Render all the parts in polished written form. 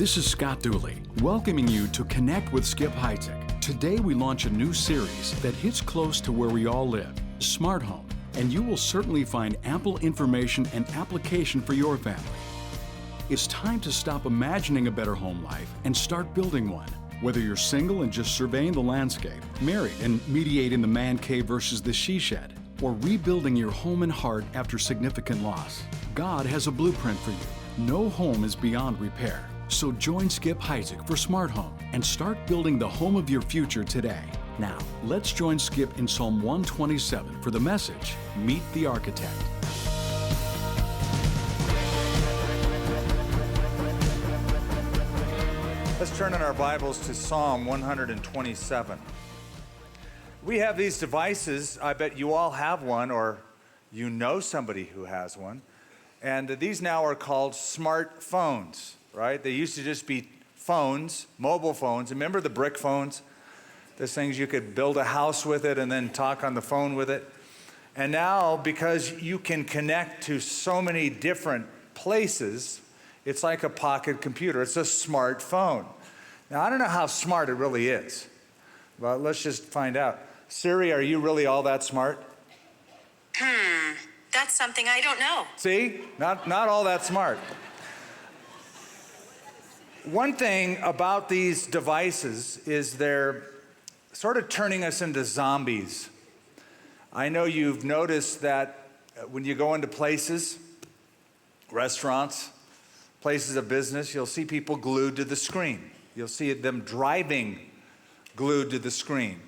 This is Scott Dooley, welcoming you to Connect with Skip Heitzig. Today we launch a new series that hits close to where we all live, Smart Home, and you will certainly find ample information and application for your family. It's time to stop imagining a better home life and start building one. Whether you're single and just surveying the landscape, married and mediating the man cave versus the she shed, or rebuilding your home and heart after significant loss, God has a blueprint for you. No home is beyond repair. So join Skip Heitzig for Smart Home and start building the home of your future today. Now, let's join Skip in Psalm 127 for the message, Meet the Architect. Let's turn in our Bibles to Psalm 127. We have these devices. I bet you all have one, or you know somebody who has one. And these now are called smartphones, right? They used to just be phones, mobile phones. Remember the brick phones? Those things you could build a house with it and then talk on the phone with it. And now, because you can connect to so many different places, it's like a pocket computer. It's a smartphone. Now, I don't know how smart it really is, but let's just find out. Siri, are you really all that smart? That's something I don't know. See? Not all that smart. One thing about these devices is they're sort of turning us into zombies. I know you've noticed that when you go into places, restaurants, places of business, you'll see people glued to the screen. You'll see them driving glued to the screen,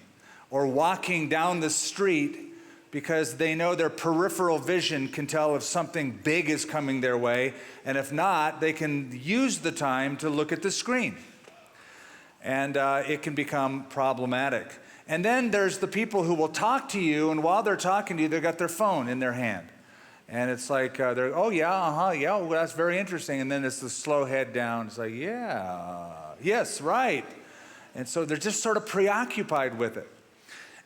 or walking down the street because they know their peripheral vision can tell if something big is coming their way, and if not, they can use the time to look at the screen. And it can become problematic. And then there's the people who will talk to you, and while they're talking to you, they've got their phone in their hand. And it's like, they're, oh yeah, yeah, well, that's very interesting. And then it's the slow head down. It's like, yeah, yes, right. And so they're just sort of preoccupied with it.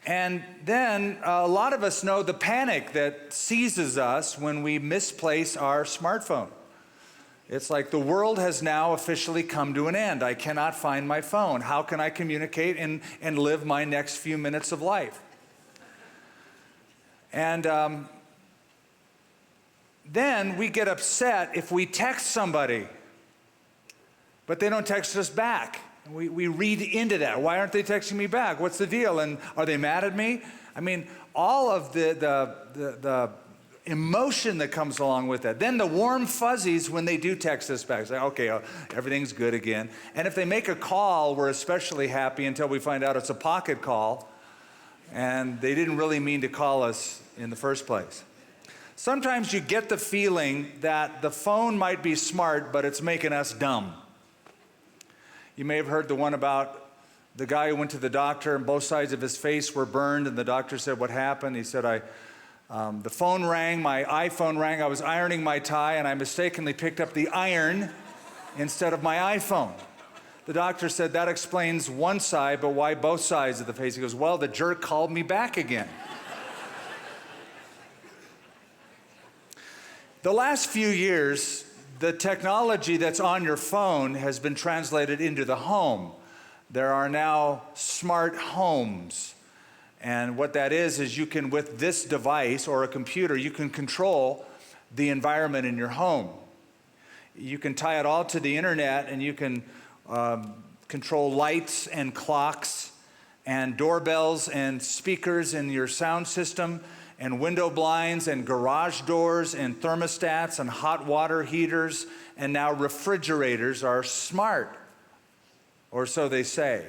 And then a lot of us know the panic that seizes us when we misplace our smartphone. It's like the world has now officially come to an end. I cannot find my phone. How can I communicate and live my next few minutes of life? And then we get upset if we text somebody, but they don't text us back. We read into that. Why aren't they texting me back? What's the deal? And are they mad at me? I mean, all of the emotion that comes along with that. Then the warm fuzzies when they do text us back. Say, okay, everything's good again. And if they make a call, we're especially happy until we find out it's a pocket call, and they didn't really mean to call us in the first place. Sometimes you get the feeling that the phone might be smart, but it's making us dumb. You may have heard the one about the guy who went to the doctor and both sides of his face were burned, and the doctor said, what happened? He said, the phone rang, my iPhone rang, I was ironing my tie, and I mistakenly picked up the iron instead of my iPhone. The doctor said, that explains one side, but why both sides of the face? He goes, well, the jerk called me back again. The last few years, the technology that's on your phone has been translated into the home. There are now smart homes. And what that is you can, with this device or a computer, you can control the environment in your home. You can tie it all to the internet, and you can control lights and clocks and doorbells and speakers in your sound system, and window blinds and garage doors and thermostats and hot water heaters, and now refrigerators are smart, or so they say.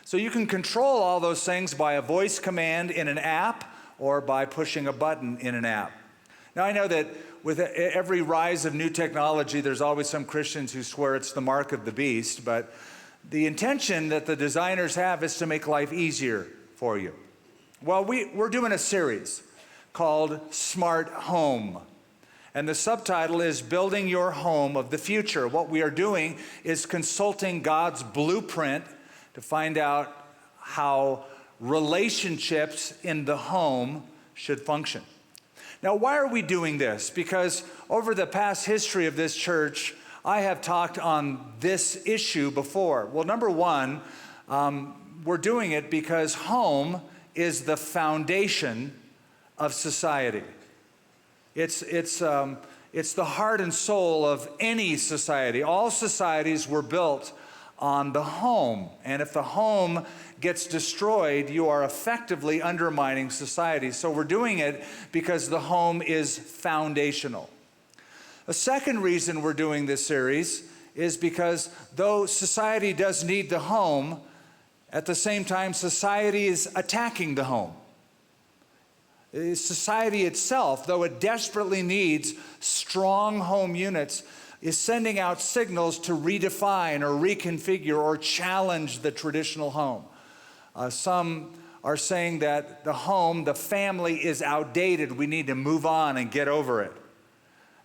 So you can control all those things by a voice command in an app or by pushing a button in an app. Now I know that with every rise of new technology, there's always some Christians who swear it's the mark of the beast, but the intention that the designers have is to make life easier for you. Well, we're doing a series called Smart Home. And the subtitle is Building Your Home of the Future. What we are doing is consulting God's blueprint to find out how relationships in the home should function. Now, why are we doing this? Because over the past history of this church, I have talked on this issue before. Well, number one, we're doing it because home is the foundation of society. It's the heart and soul of any society. All societies were built on the home. And if the home gets destroyed, you are effectively undermining society. So we're doing it because the home is foundational. A second reason we're doing this series is because though society does need the home, at the same time society is attacking the home. Society itself, though it desperately needs strong home units, is sending out signals to redefine or reconfigure or challenge the traditional home. Some are saying that the home, the family, is outdated. We need to move on and get over it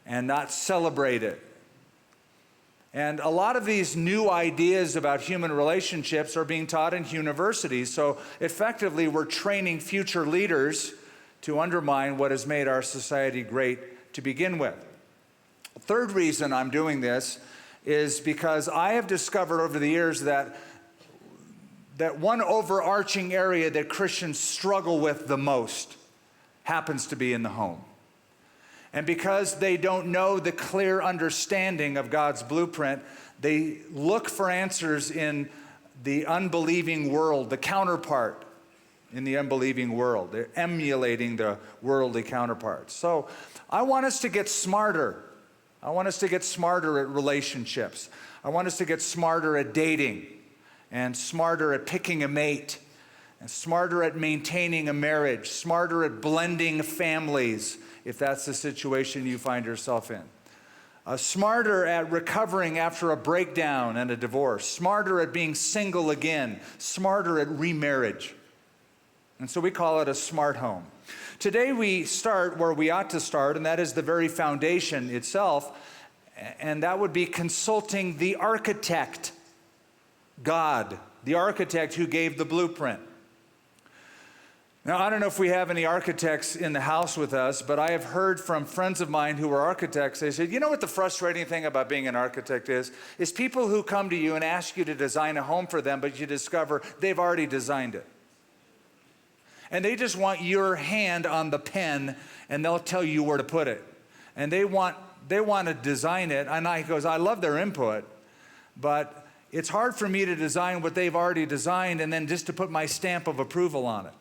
and not celebrate it. And a lot of these new ideas about human relationships are being taught in universities. So effectively, we're training future leaders to undermine what has made our society great to begin with. The third reason I'm doing this is because I have discovered over the years that one overarching area that Christians struggle with the most happens to be in the home. And because they don't know the clear understanding of God's blueprint, they look for answers in the unbelieving world, the counterpart in the unbelieving world. They're emulating the worldly counterparts. So I want us to get smarter. I want us to get smarter at relationships. I want us to get smarter at dating and smarter at picking a mate and smarter at maintaining a marriage, smarter at blending families if that's the situation you find yourself in. Smarter at recovering after a breakdown and a divorce, smarter at being single again, smarter at remarriage. And so we call it a smart home. Today we start where we ought to start, and that is the very foundation itself, and that would be consulting the architect, God, the architect who gave the blueprint. Now, I don't know if we have any architects in the house with us, but I have heard from friends of mine who are architects. They said, you know what the frustrating thing about being an architect is people who come to you and ask you to design a home for them, but you discover they've already designed it. And they just want your hand on the pen, and they'll tell you where to put it. And they want to design it, and I love their input, but it's hard for me to design what they've already designed and then just to put my stamp of approval on it.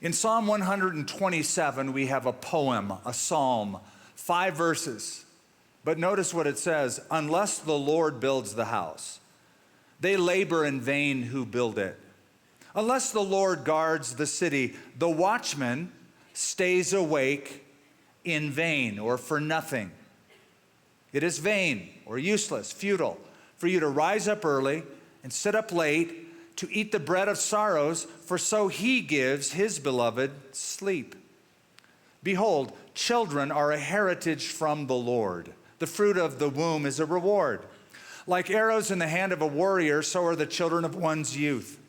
In Psalm 127, we have a poem, a psalm, 5 verses. But notice what it says: unless the Lord builds the house, they labor in vain who build it. Unless the Lord guards the city, the watchman stays awake in vain or for nothing. It is vain or useless, futile, for you to rise up early and sit up late to eat the bread of sorrows, for so he gives his beloved sleep. Behold, children are a heritage from the Lord. The fruit of the womb is a reward. Like arrows in the hand of a warrior, so are the children of one's youth.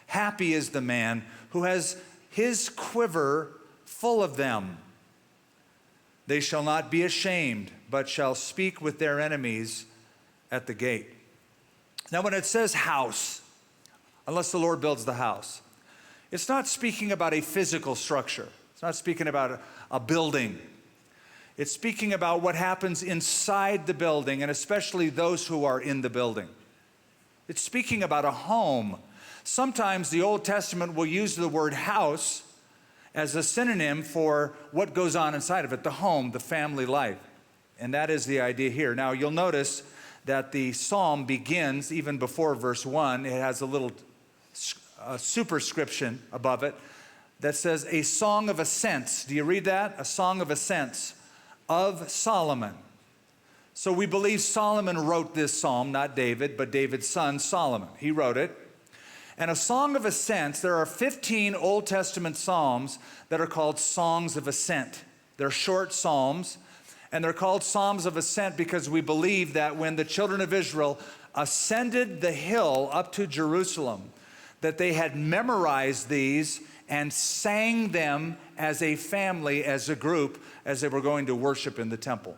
Happy is the man who has his quiver full of them. They shall not be ashamed, but shall speak with their enemies at the gate. Now, when it says house, unless the Lord builds the house, it's not speaking about a physical structure. It's not speaking about a building. It's speaking about what happens inside the building, and especially those who are in the building. It's speaking about a home. Sometimes the Old Testament will use the word house as a synonym for what goes on inside of it, the home, the family life. And that is the idea here. Now, you'll notice that the psalm begins even before verse 1. It has a little superscription above it that says, a song of ascents. Do you read that? A song of ascents of Solomon. So we believe Solomon wrote this psalm, not David, but David's son Solomon. He wrote it. And a song of ascents, there are 15 Old Testament psalms that are called songs of ascent. They're short psalms, and they're called psalms of ascent because we believe that when the children of Israel ascended the hill up to Jerusalem, that they had memorized these and sang them as a family, as a group, as they were going to worship in the temple.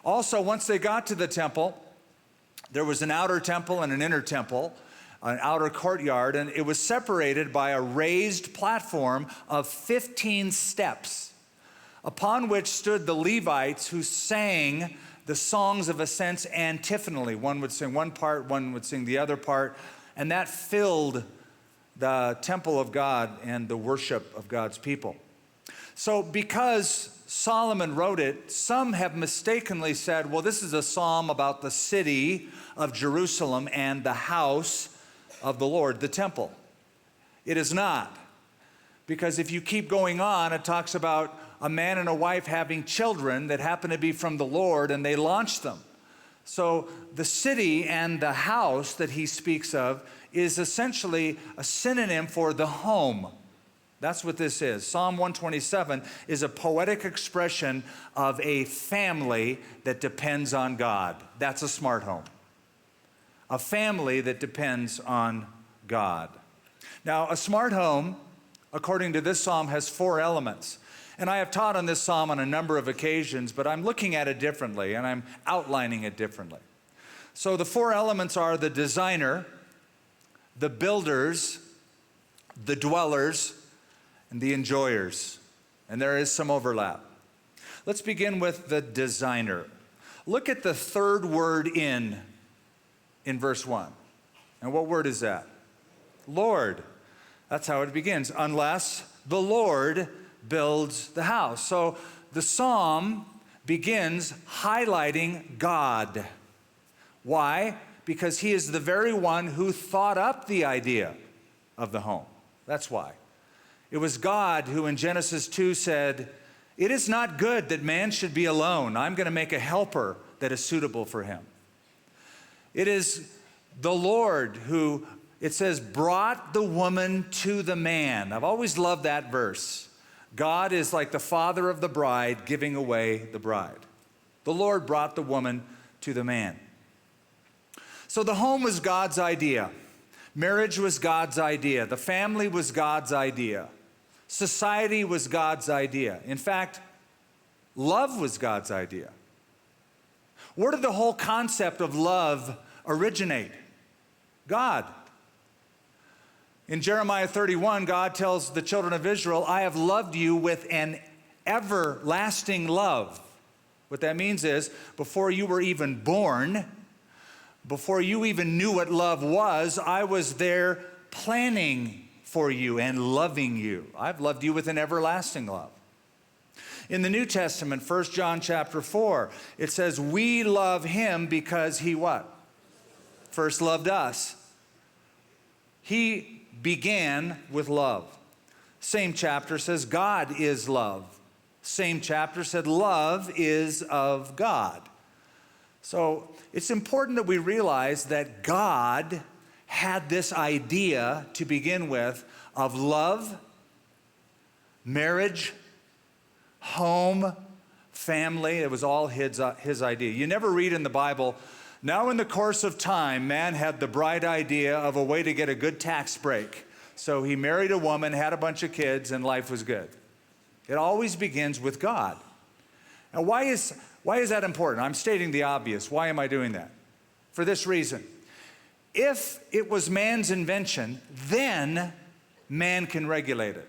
Also, once they got to the temple, there was an outer temple and an inner temple, an outer courtyard, and it was separated by a raised platform of 15 steps, upon which stood the Levites who sang the songs of ascents antiphonally. One would sing one part, one would sing the other part, and that filled the temple of God and the worship of God's people. So because Solomon wrote it, some have mistakenly said, well, this is a psalm about the city of Jerusalem and the house of the Lord, the temple. It is not. Because if you keep going on, it talks about a man and a wife having children that happen to be from the Lord, and they launched them. So the city and the house that he speaks of is essentially a synonym for the home. That's what this is. Psalm 127 is a poetic expression of a family that depends on God. That's a smart home. A family that depends on God. Now, a smart home, according to this psalm, has 4 elements. And I have taught on this psalm on a number of occasions, but I'm looking at it differently, and I'm outlining it differently. So the 4 elements are the designer, the builders, the dwellers, and the enjoyers. And there is some overlap. Let's begin with the designer. Look at the 3rd word in verse 1. And what word is that? Lord. That's how it begins. Unless the Lord builds the house. So the psalm begins highlighting God. Why? Because he is the very one who thought up the idea of the home. That's why. It was God who in Genesis 2 said, "It is not good that man should be alone. I'm going to make a helper that is suitable for him." It is the Lord who, it says, brought the woman to the man. I've always loved that verse. God is like the father of the bride giving away the bride. The Lord brought the woman to the man. So the home was God's idea. Marriage was God's idea. The family was God's idea. Society was God's idea. In fact, love was God's idea. Where did the whole concept of love originate? God. In Jeremiah 31, God tells the children of Israel, "I have loved you with an everlasting love." What that means is, before you were even born, before you even knew what love was, I was there planning for you and loving you. I've loved you with an everlasting love. In the New Testament, 1 John chapter 4, it says, we love him because he what? First loved us. He began with love. Same chapter says God is love. Same chapter said love is of God. So it's important that we realize that God had this idea to begin with of love, marriage, home, family. It was all his idea. You never read in the Bible, now in the course of time, man had the bright idea of a way to get a good tax break. So he married a woman, had a bunch of kids, and life was good. It always begins with God. Now, why is that important? I'm stating the obvious. Why am I doing that? For this reason. If it was man's invention, then man can regulate it.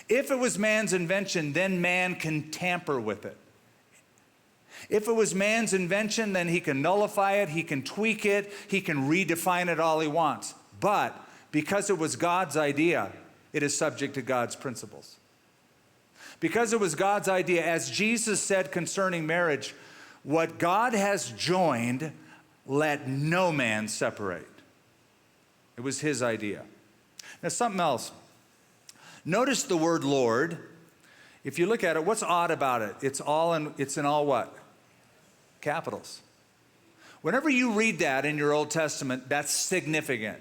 If it was man's invention, then man can tamper with it. If it was man's invention, then he can nullify it, he can tweak it, he can redefine it all he wants. But because it was God's idea, it is subject to God's principles. Because it was God's idea, as Jesus said concerning marriage, what God has joined, let no man separate. It was his idea. Now, something else. Notice the word Lord. If you look at it, what's odd about it? It's in all what? Capitals. Whenever you read that in your Old Testament, that's significant.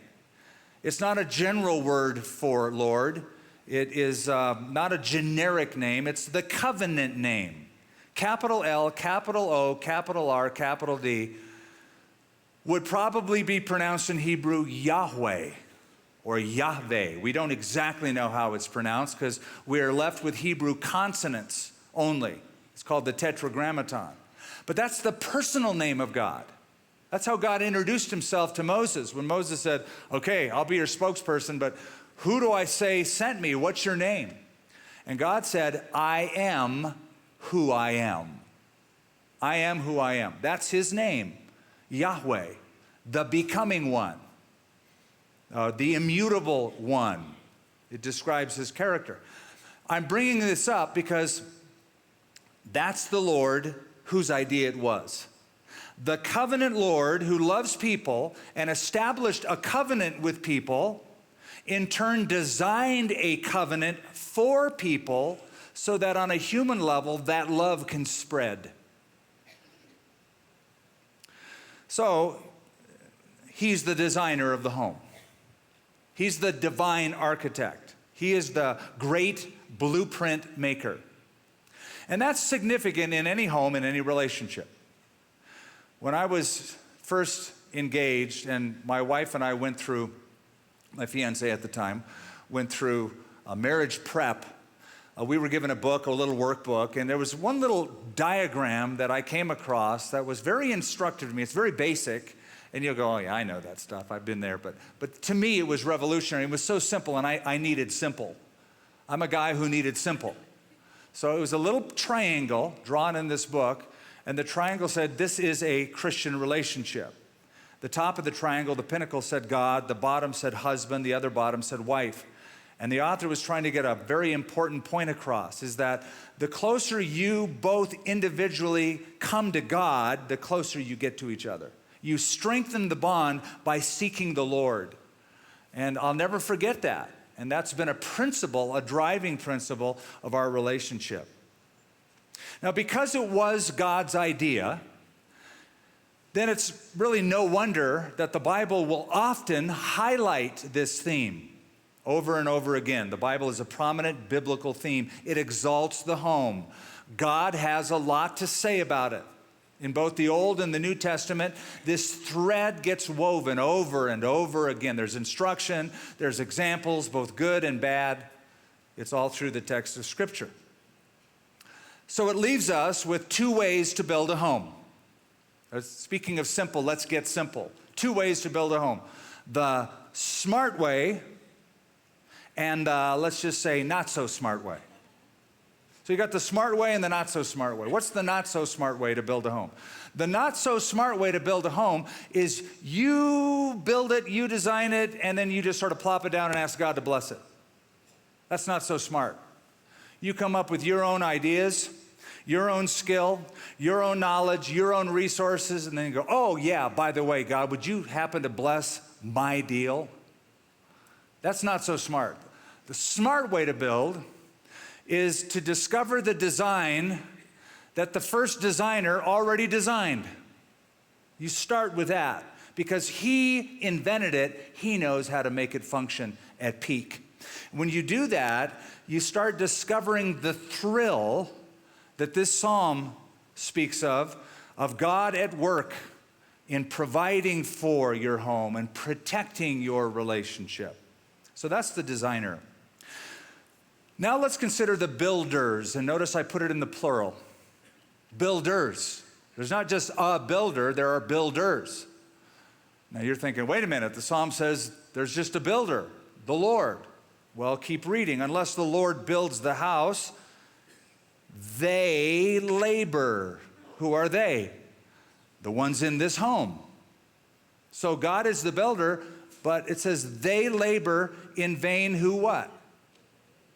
It's not a general word for Lord. It is not a generic name. It's the covenant name. Capital L, capital O, capital R, capital D would probably be pronounced in Hebrew Yahweh or Yahweh. We don't exactly know how it's pronounced because we are left with Hebrew consonants only. It's called the Tetragrammaton. But that's the personal name of God. That's how God introduced himself to Moses. When Moses said, okay, I'll be your spokesperson, but who do I say sent me? What's your name? And God said, I am who I am. I am who I am. That's his name, Yahweh, the becoming one, the immutable one. It describes his character. I'm bringing this up because that's the Lord whose idea it was. The covenant Lord who loves people and established a covenant with people, in turn designed a covenant for people so that on a human level that love can spread. So he's the designer of the home. He's the divine architect. He is the great blueprint maker. And that's significant in any home, in any relationship. When I was first engaged, and my wife and I went through, my fiance at the time, went through a marriage prep, we were given a book, a little workbook, and there was one little diagram that I came across that was very instructive to me. It's very basic, and you'll go, oh yeah, I know that stuff, I've been there. But to me, it was revolutionary. It was so simple, and I needed simple. I'm a guy who needed simple. So it was a little triangle drawn in this book, and the triangle said, this is a Christian relationship. The top of the triangle, the pinnacle said God, the bottom said husband, the other bottom said wife. And the author was trying to get a very important point across, is that the closer you both individually come to God, the closer you get to each other. You strengthen the bond by seeking the Lord. And I'll never forget that. And that's been a principle, a driving principle of our relationship. Now, because it was God's idea, then it's really no wonder that the Bible will often highlight this theme over and over again. The Bible is a prominent biblical theme. It exalts the home. God has a lot to say about it. In both the Old and the New Testament, this thread gets woven over and over again. There's instruction, there's examples, both good and bad. It's all through the text of Scripture. So it leaves us with two ways to build a home. Speaking of simple, let's get simple. Two ways to build a home. The smart way and let's just say not so smart way. So you got the smart way and the not so smart way. What's the not so smart way to build a home? The not so smart way to build a home is you build it, you design it, and then you just sort of plop it down and ask God to bless it. That's not so smart. You come up with your own ideas, your own skill, your own knowledge, your own resources, and then you go, oh yeah, by the way, God, would you happen to bless my deal? That's not so smart. The smart way to build is to discover the design that the first designer already designed. You start with that because he invented it, he knows how to make it function at peak. When you do that, you start discovering the thrill that this psalm speaks of God at work in providing for your home and protecting your relationship. So that's the designer. Now let's consider the builders, and notice I put it in the plural. Builders. There's not just a builder, there are builders. Now you're thinking, wait a minute, the psalm says there's just a builder, the Lord. Well, keep reading. Unless the Lord builds the house, they labor. Who are they? The ones in this home. So God is the builder, but it says they labor in vain who what?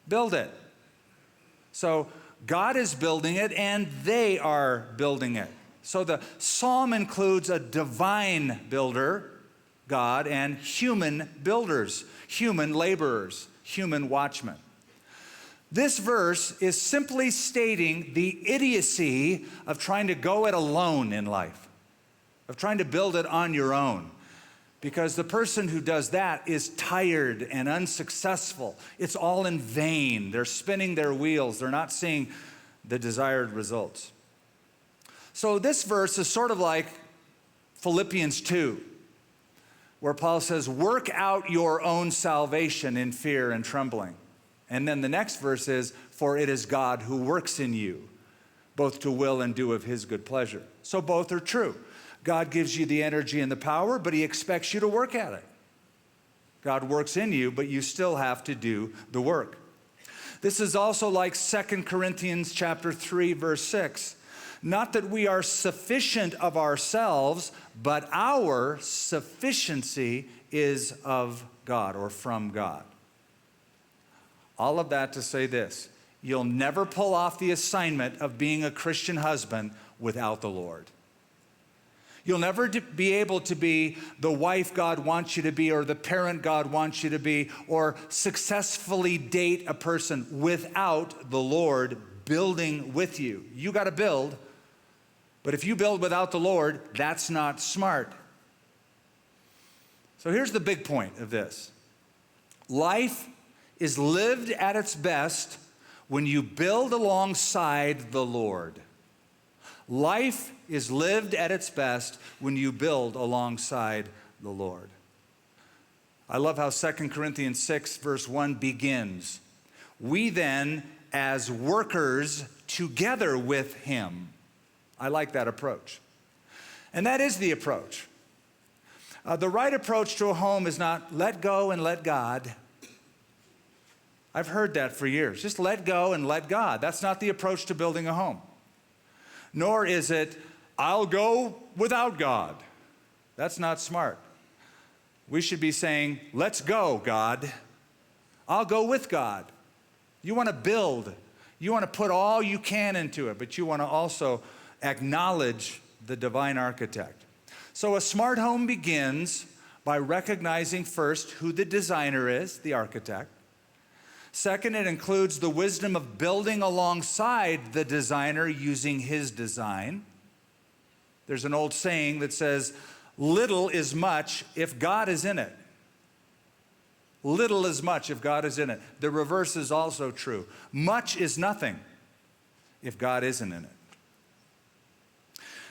Build it. So God is building it and they are building it. So the psalm includes a divine builder, God, and human builders, human laborers, human watchmen. This verse is simply stating the idiocy of trying to go it alone in life, of trying to build it on your own. Because the person who does that is tired and unsuccessful. It's all in vain. They're spinning their wheels. They're not seeing the desired results. So this verse is sort of like Philippians 2, where Paul says, work out your own salvation in fear and trembling. And then the next verse is, for it is God who works in you, both to will and do of his good pleasure. So both are true. God gives you the energy and the power, but he expects you to work at it. God works in you, but you still have to do the work. This is also like 2 Corinthians chapter 3, verse 6. Not that we are sufficient of ourselves, but our sufficiency is of God or from God. All of that to say this: you'll never pull off the assignment of being a Christian husband without the Lord. You'll never be able to be the wife God wants you to be, or the parent God wants you to be, or successfully date a person without the Lord building with you. You got to build, but if you build without the Lord, that's not smart. So here's the big point of this. Life is lived at its best when you build alongside the Lord. Life is lived at its best when you build alongside the Lord. I love how 2 Corinthians 6 verse 1 begins. We then, as workers together with him. I like that approach. And that is the approach. The right approach to a home is not let go and let God. I've heard that for years. Just let go and let God. That's not the approach to building a home. Nor is it, I'll go without God. That's not smart. We should be saying, let's go, God. I'll go with God. You want to build. You want to put all you can into it, but you want to also acknowledge the divine architect. So a smart home begins by recognizing first who the designer is, the architect. Second, it includes the wisdom of building alongside the designer using his design. There's an old saying that says, little is much if God is in it. Little is much if God is in it. The reverse is also true. Much is nothing if God isn't in it.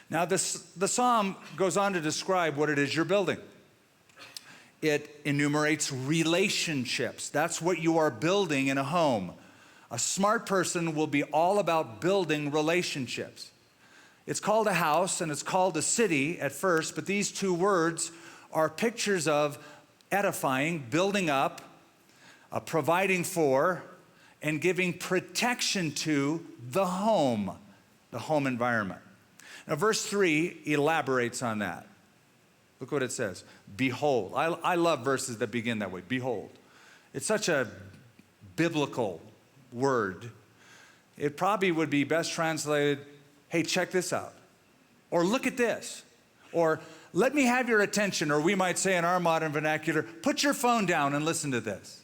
Now, the psalm goes on to describe what it is you're building. It enumerates relationships. That's what you are building in a home. A smart person will be all about building relationships. It's called a house and it's called a city at first, but these two words are pictures of edifying, building up, providing for, and giving protection to the home environment. Now, verse 3 elaborates on that. Look what it says. Behold. I love verses that begin that way. Behold. It's such a biblical word. It probably would be best translated, hey, check this out. Or look at this. Or let me have your attention. Or we might say in our modern vernacular, put your phone down and listen to this.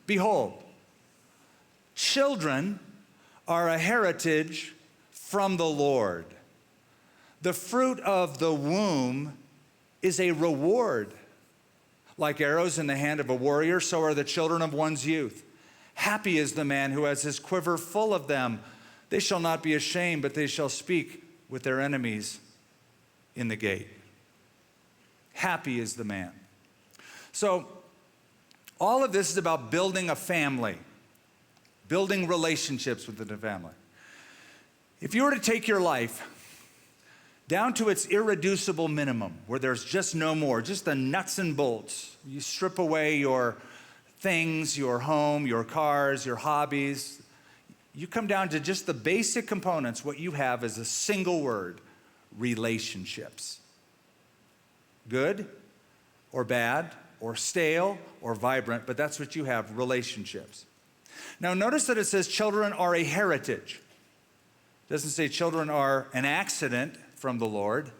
Behold. Children are a heritage from the Lord. The fruit of the womb is a reward. Like arrows in the hand of a warrior, so are the children of one's youth. Happy is the man who has his quiver full of them. They shall not be ashamed, but they shall speak with their enemies in the gate. Happy is the man. So, all of this is about building a family, building relationships within a family. If you were to take your life down to its irreducible minimum, where there's just no more, just the nuts and bolts. You strip away your things, your home, your cars, your hobbies. You come down to just the basic components. What you have is a single word: relationships. Good or bad or stale or vibrant, but that's what you have, relationships. Now notice that it says children are a heritage. It doesn't say children are an accident from the Lord.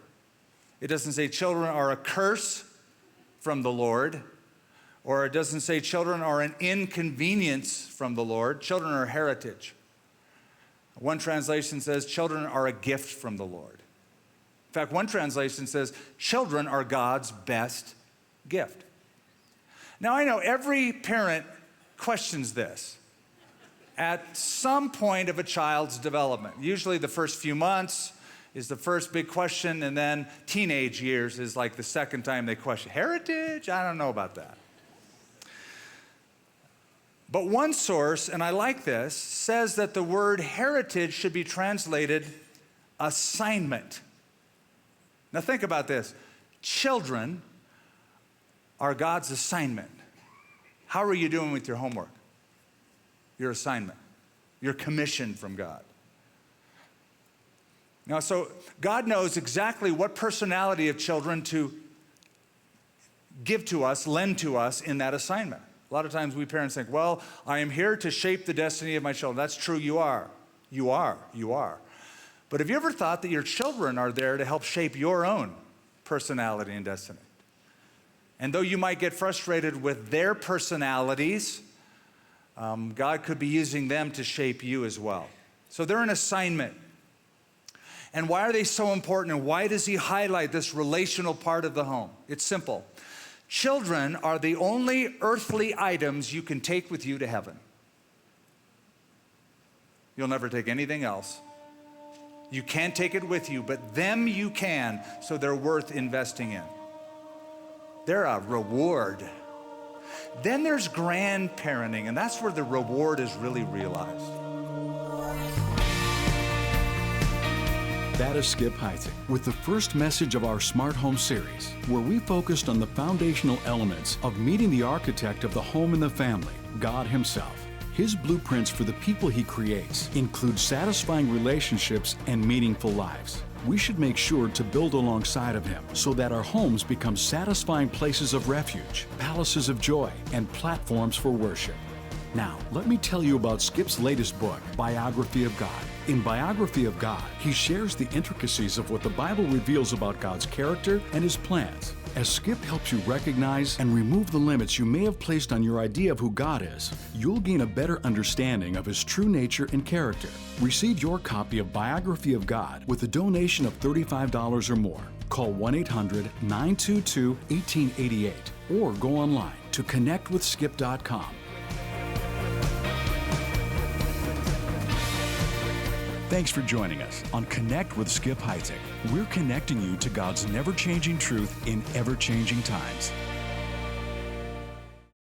It doesn't say children are a curse from the Lord. Or it doesn't say children are an inconvenience from the Lord. Children are a heritage. One translation says children are a gift from the Lord. In fact, one translation says children are God's best gift. Now I know every parent questions this at some point of a child's development. Usually the first few months is the first big question, and then teenage years is like the second time they question. Heritage? I don't know about that. But one source, and I like this, says that the word heritage should be translated assignment. Now think about this. Children are God's assignment. How are you doing with your homework? Your assignment. Your commission from God. Now, so God knows exactly what personality of children to give to us, lend to us in that assignment. A lot of times we parents think, well, I am here to shape the destiny of my children. That's true, you are. You are. You are. But have you ever thought that your children are there to help shape your own personality and destiny? And though you might get frustrated with their personalities, God could be using them to shape you as well. So they're an assignment. And why are they so important? And why does he highlight this relational part of the home? It's simple. Children are the only earthly items you can take with you to heaven. You'll never take anything else. You can't take it with you, but them you can, so they're worth investing in. They're a reward. Then there's grandparenting, and that's where the reward is really realized. That is Skip Heitzig with the first message of our Smart Home series, where we focused on the foundational elements of meeting the architect of the home and the family, God Himself. His blueprints for the people He creates include satisfying relationships and meaningful lives. We should make sure to build alongside of Him so that our homes become satisfying places of refuge, palaces of joy, and platforms for worship. Now, let me tell you about Skip's latest book, Biography of God. In Biography of God, he shares the intricacies of what the Bible reveals about God's character and His plans. As Skip helps you recognize and remove the limits you may have placed on your idea of who God is, you'll gain a better understanding of His true nature and character. Receive your copy of Biography of God with a donation of $35 or more. Call 1-800-922-1888 or go online to connectwithskip.com. Thanks for joining us on Connect with Skip Heitzig. We're connecting you to God's never-changing truth in ever-changing times.